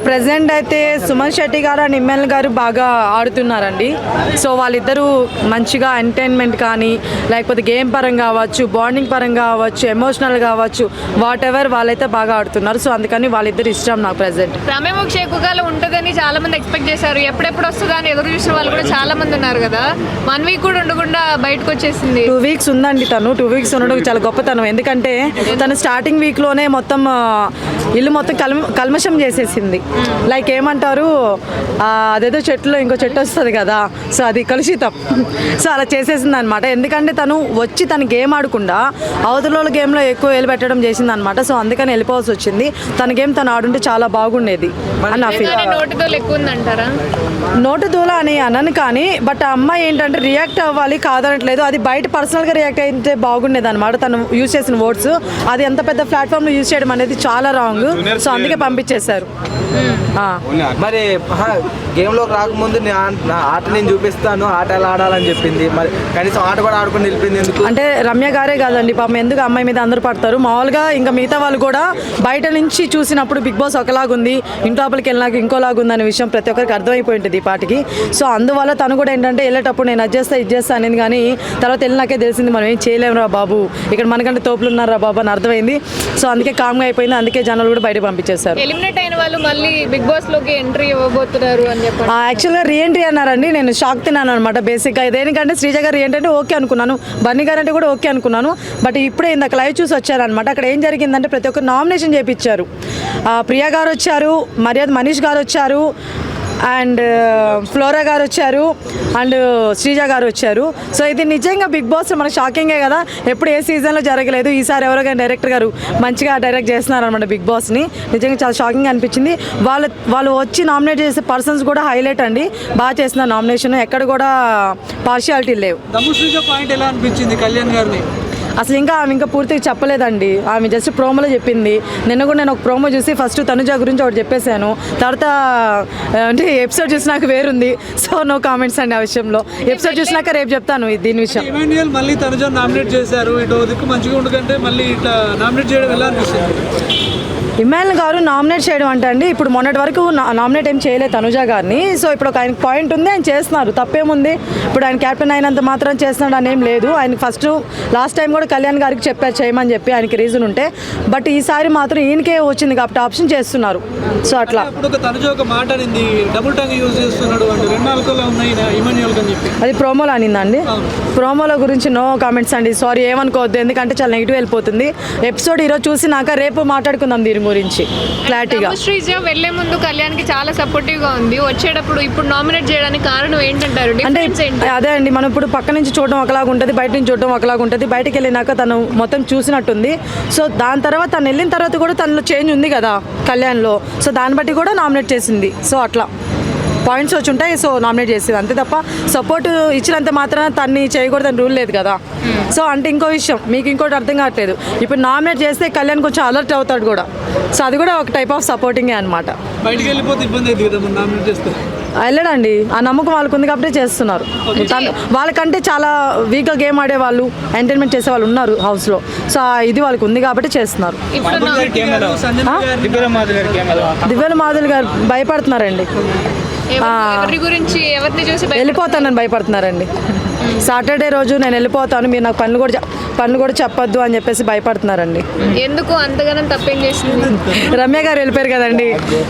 Present అయితే సుమన్ శెట్టి గారు and Imran గారు బాగా ఆడుతున్నారండి. సో వాళ్ళిద్దరూ మంచిగా ఎంటర్టైన్మెంట్ కానీ లేకపోతే గేమ్ పరంగా కావచ్చు, బాండింగ్ పరంగా కావచ్చు, ఎమోషనల్ కావచ్చు, వాట్ ఎవర్ వాళ్ళైతే బాగా ఆడుతున్నారు. సో అందుకని వాళ్ళిద్దరు ఇష్టం నాకు ప్రెసెంట్. రమ్యముఖి ఎక్కువగా ఉంటుందని చాలా మంది ఎక్స్పెక్ట్ చేశారు. ఎప్పుడెప్పుడు వస్తుందా అని ఎదురు చూసిన వాళ్ళు కూడా చాలా మంది ఉన్నారు కదా. 1 వీక్ కూడా ఉండకుండా బయటకు వచ్చేసింది. 2 వీక్స్ ఉందండి. తను 2 వీక్స్ ఉండడం చాలా గొప్పతనం. ఎందుకంటే తను స్టార్టింగ్ వీక్లోనే మొత్తం ఇల్లు మొత్తం కల్మషం చేసేసింది. లైక్ ఏమంటారు, అదేదో చెట్టులో ఇంకో చెట్టు వస్తుంది కదా, సో అది కలుషితం. సో అలా చేసేసింది అనమాట. ఎందుకంటే తను వచ్చి తన గేమ్ ఆడకుండా అవతల గేమ్లో ఎక్కువ వేలు పెట్టడం చేసింది అనమాట. సో అందుకని వెళ్ళిపోవాల్సి వచ్చింది. తన గేమ్ తను ఆడుంటే చాలా బాగుండేది అని నా ఫీల్. నోటు దూల అని అనను కానీ, బట్ ఆ అమ్మాయి ఏంటంటే రియాక్ట్ అవ్వాలి కాదనట్లేదు. అది బయట పర్సనల్గా రియాక్ట్ అయితే బాగుండేది అనమాట. తను యూజ్ చేసిన వర్డ్స్ అది ఎంత పెద్ద ప్లాట్ఫామ్లో యూజ్ చేయడం అనేది చాలా రాంగ్. సో అందుకే పంపించేశారు. మరి గేమ్లోకి రాకముందు నా ఆట నేను చూపిస్తాను, ఆట ఎలా ఆడాలని చెప్పింది. మరి కనీసం ఆట కూడా ఆడుకుని నిలిపింది ఎందుకు? అంటే రమ్య గారే కాదండి పాపం, ఎందుకు అమ్మాయి మీద అందరూ పడతారు. మామూలుగా ఇంకా మిగతా వాళ్ళు కూడా బయట నుంచి చూసినప్పుడు బిగ్ బాస్ ఒకలాగుంది, ఇంట్లోపలికి వెళ్ళినాక ఇంకోలాగుంది అనే విషయం ప్రతి ఒక్కరికి అర్థమైపోయి ఉంటుంది ఈ పాటికి. సో అందువల్ల తను కూడా ఏంటంటే వెళ్ళేటప్పుడు నేను అది చేస్తా ఇది చేస్తా అనేది, కానీ తర్వాత వెళ్ళినాకే తెలిసింది మనం ఏం చేయలేము రా బాబు, ఇక్కడ మనకంటే తోపులు ఉన్నారా బాబు అని అర్థమైంది. సో అందుకే కామ్గా అయిపోయింది. అందుకే జనాలు కూడా బయట పంపించేశారు. ఎలిమినేట్ అయిన వాళ్ళు మళ్ళీ బిగ్ బాస్ లోకి ఎంట్రీ ఇవ్వబోతున్నారు అని చెప్పి యాక్చువల్గా రీఎంట్రీ అన్నారండి. నేను షాక్ తిన్నాను అనమాట బేసిక్గా. దేనికంటే శ్రీజ గారు రీఎంట్రీ అంటే ఓకే అనుకున్నాను, బన్నీ గారు అంటే కూడా ఓకే అనుకున్నాను. బట్ ఇప్పుడే ఇందాక లైవ్ చూసి వచ్చారనమాట. అక్కడ ఏం జరిగిందంటే ప్రతి ఒక్కరు నామినేషన్ చేయించారు. ప్రియా గారు వచ్చారు, మర్యాద మనీష్ గారు వచ్చారు, అండ్ ఫ్లోరా గారు వచ్చారు, అండ్ శ్రీజ గారు వచ్చారు. సో ఇది నిజంగా బిగ్ బాస్ మనకు షాకింగే కదా. ఎప్పుడు ఏ సీజన్లో జరగలేదు. ఈసారి ఎవరో కానీ డైరెక్టర్ గారు మంచిగా డైరెక్ట్ చేస్తున్నారు అనమాట బిగ్ బాస్ని. నిజంగా చాలా షాకింగ్ అనిపించింది. వాళ్ళు వచ్చి నామినేట్ చేసే పర్సన్స్ కూడా హైలైట్ అండి. బాగా చేస్తున్నారు నామినేషన్, ఎక్కడ కూడా పార్షియాలిటీ లేవు. పాయింట్ ఎలా అనిపించింది కళ్యాణ్ గారిని? అసలు ఆమె ఇంకా పూర్తిగా చెప్పలేదండి. ఆమె జస్ట్ ప్రోమోలో చెప్పింది. నిన్న కూడా నేను ఒక ప్రోమో చూసి ఫస్ట్ తనుజ గురించి ఒకటి చెప్పేశాను. తర్వాత అంటే ఎపిసోడ్ చూసినాక వేరుంది. సో నో కామెంట్స్ అండి ఆ విషయంలో. ఎపిసోడ్ చూసినాక రేపు చెప్తాను దీని విషయం. ఇమాన్యుయల్ మళ్ళీ తనుజ నామినేట్ చేశారు. ఇటు దిక్కు మంచిగా ఉండకంటే మళ్ళీ ఇట్లా నామినేట్ చేయడం ఎలా అనిపిస్తుంది? ఇమ్రాన్ గారు నామినేట్ చేయడం అంటే అండి, ఇప్పుడు మొన్నటి వరకు నామినేట్ ఏం చేయలేదు తనుజ గారిని. సో ఇప్పుడు ఒక ఆయనకు పాయింట్ ఉంది, ఆయన చేస్తున్నారు, తప్పేముంది. ఇప్పుడు ఆయన క్యాప్టెన్ అయినంత మాత్రం చేస్తున్నాడు అని ఏం లేదు. ఆయన ఫస్ట్ లాస్ట్ టైం కూడా కళ్యాణ్ గారికి చెప్పారు చేయమని చెప్పి, ఆయనకి రీజన్ ఉంటే. బట్ ఈసారి మాత్రం ఈయనకే వచ్చింది కాబట్టి ఆప్షన్ చేస్తున్నారు. సో అట్లా తనుజ ఒక మాట అనింది, డబుల్ టంగ్ యూజ్ చేస్తున్నాడు అంటే 2 ఆల్కహాల్ ఉన్నాయి ఇమాన్యుయల్ అని చెప్పి. అది ప్రోమోలో అనిందండి. ప్రోమోలో గురించి నో కామెంట్స్ అండి. సారీ, ఏమనుకోవద్దు. ఎందుకంటే చాలా నెగిటివ్ వెళ్ళిపోతుంది. ఎపిసోడ్ ఈరోజు చూసినాక రేపు మాట్లాడుకుందాం దీని గురించి క్లారిటీగా. శ్రీజ వెళ్లే ముందు కళ్యాణ్కి చాలా సపోర్టివ్ గా ఉంది. వచ్చేటప్పుడు ఇప్పుడు నామినేట్ చేయడానికి కారణం ఏంటంటారు? అంటే అదే అండి, మనం ఇప్పుడు పక్క నుంచి చూడడం ఒకలాగా ఉంటుంది, బయట నుంచి చూడడం ఒకలాగా ఉంటుంది. బయటకు వెళ్ళినాక తను మొత్తం చూసినట్టుంది. సో దాని తర్వాత తను వెళ్ళిన తర్వాత కూడా తనలో చేంజ్ ఉంది కదా కళ్యాణ్లో. సో దాన్ని బట్టి కూడా నామినేట్ చేసింది. సో అట్లా పాయింట్స్ వచ్చి ఉంటాయి. సో నామినేట్ చేసేది అంతే తప్ప సపోర్ట్ ఇచ్చినంత మాత్రాన తన్ని చేయకూడదని రూల్ లేదు కదా. సో అంటే ఇంకో విషయం మీకు ఇంకోటి అర్థం కావట్లేదు. ఇప్పుడు నామినేట్ చేస్తే కళ్యాణ్ కొంచెం అలర్ట్ అవుతాడు కూడా. సో అది కూడా ఒక టైప్ ఆఫ్ సపోర్టింగే అనమాట. బయటికి వెళ్ళిపోతే ఇబ్బంది అవుతుంది కదా నామినేట్ చేస్తే. వెళ్ళడండి, ఆ నమ్మకం వాళ్ళకు ఉంది కాబట్టి చేస్తున్నారు. వాళ్ళకంటే చాలా వీక్గా గేమ్ ఆడే వాళ్ళు, ఎంటర్టైన్మెంట్ చేసే వాళ్ళు ఉన్నారు హౌస్లో. సో ఇది వాళ్ళకి ఉంది కాబట్టి చేస్తున్నారు. దివ్యల మాధురి గారు భయపడుతున్నారండి. వెళ్ళిపోతానని భయపడుతున్నారండి. సాటర్డే రోజు నేను వెళ్ళిపోతాను, మీరు నాకు పనులు కూడా చెప్పొద్దు అని చెప్పేసి భయపడుతున్నారండి. ఎందుకు అంతగానం తప్పేం చేసింది? రమ్య గారు వెళ్ళిపోయారు కదండి.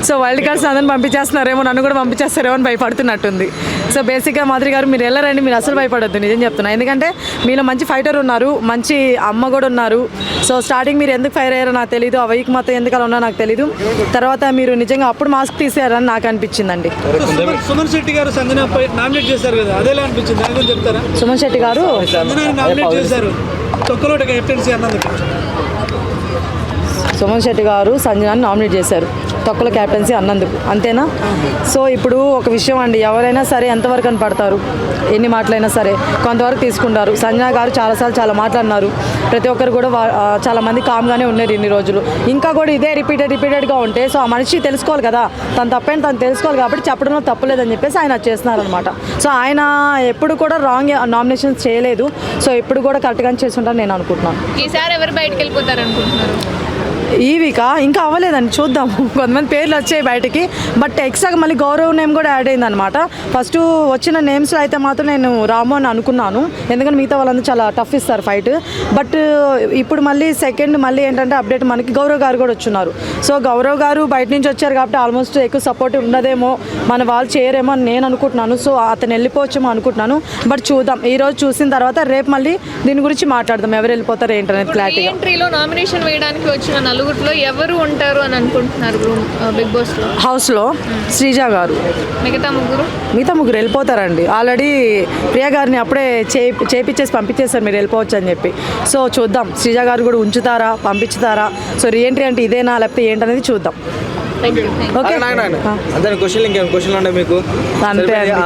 సో వైల్డ్ కార్డ్స్ అందరిని పంపించేస్తున్నారేమో, నన్ను కూడా పంపించేస్తారేమో అని భయపడుతున్నట్టుంది. సో బేసిక్గా మాధురి గారు మీరు వెళ్ళరండి, మీరు అసలు భయపడొద్దు, నిజం చెప్తున్నా. ఎందుకంటే మీలో మంచి ఫైటర్ ఉన్నారు, మంచి అమ్మ కూడా ఉన్నారు. సో స్టార్టింగ్ మీరు ఎందుకు ఫైర్ అయ్యారో నాకు తెలీదు, ఆ వీక్ మొత్తం ఎందుకు అలా ఉన్నా నాకు తెలీదు. తర్వాత మీరు నిజంగా అప్పుడు మాస్క్ తీసారని నాకు అనిపించిందండి. సుమన్ శెట్టి గారు సంజన నామినేట్ చేశారు కదా, అదేలా అనిపించింది దాని గురించి చెప్తారా? సుమన్ శెట్టి గారు నామినేట్ చేశారు, తొక్కలోట కెప్టెన్సీ అన్నందుకు. సుమన్ శెట్టి గారు సంజనాన్ని నామినేట్ చేశారు తొక్కల క్యాప్టెన్సీ అన్నందుకు, అంతేనా? సో ఇప్పుడు ఒక విషయం అండి, ఎవరైనా సరే ఎంతవరకు అని పడతారు, ఎన్ని మాటలైనా సరే కొంతవరకు తీసుకుంటారు. సంజన గారు చాలాసార్లు చాలా మాట్లాడినారు. ప్రతి ఒక్కరు కూడా చాలామంది కామ్గానే ఉన్నారు ఇన్ని రోజులు. ఇంకా కూడా ఇదే రిపీటెడ్గా ఉంటే సో ఆ మనిషి తెలుసుకోవాలి కదా, తను తప్పని తను తెలుసుకోవాలి కాబట్టి చెప్పడంలో తప్పలేదని చెప్పేసి ఆయన చేస్తున్నారనమాట. సో ఆయన ఎప్పుడు కూడా రాంగ్ నామినేషన్స్ చేయలేదు. సో ఎప్పుడు కూడా కరెక్ట్గానే చేస్తుంటారని నేను అనుకుంటున్నాను. ఈసారి ఎవరు బయటకు వెళ్ళిపోతారు అనుకుంటున్నారు? ఈ వీక్ ఇంకా అవ్వలేదండి, చూద్దాం. కొంతమంది పేర్లు వచ్చాయి బయటికి, బట్ ఎక్స్ట్రాగా మళ్ళీ గౌరవ్ నేమ్ కూడా యాడ్ అయింది అనమాట. ఫస్ట్ వచ్చిన నేమ్స్లో అయితే మాత్రం నేను రాము అని అనుకున్నాను, ఎందుకంటే మిగతా వాళ్ళందరూ చాలా టఫ్ ఇస్తారు ఫైట్. బట్ ఇప్పుడు మళ్ళీ సెకండ్ మళ్ళీ ఏంటంటే అప్డేట్ మనకి గౌరవ్ గారు కూడా వచ్చున్నారు. సో గౌరవ్ గారు బయట నుంచి వచ్చారు కాబట్టి ఆల్మోస్ట్ ఎక్కువ సపోర్ట్ ఉండదేమో, మన వాళ్ళు చేయరేమో అని నేను అనుకుంటున్నాను. సో అతను వెళ్ళిపోవచ్చేమో అనుకుంటున్నాను, బట్ చూద్దాం. ఈ రోజు చూసిన తర్వాత రేపు మళ్ళీ దీని గురించి మాట్లాడదాం, ఎవరు వెళ్ళిపోతారు ఏంటనేది క్లారిటీగా. ఎంట్రీలో నామినేషన్ వేయడానికి వచ్చిన నలుగురిలో ఎవరు ఉంటారు అని అనుకుంటున్నారు బిగ్ బాస్ లో? హౌస్లో శ్రీజ గారు, మిగతా ముగ్గురు వెళ్ళిపోతారండి. ఆల్రెడీ ప్రియా గారిని అప్పుడే చేపించేసి పంపించేస్తారు మీరు వెళ్ళిపోవచ్చు అని చెప్పి. సో చూద్దాం శ్రీజ గారు కూడా ఉంచుతారా, పంపించుతారా. సో రీఎంట్రీ అంటే ఇదేనా లేకపోతే ఏంటనేది చూద్దాం. ఓకే అంతే క్వశ్చన్, ఇంకేం క్వశ్చన్లు ఉన్నాయి మీకు? అంతే అండి.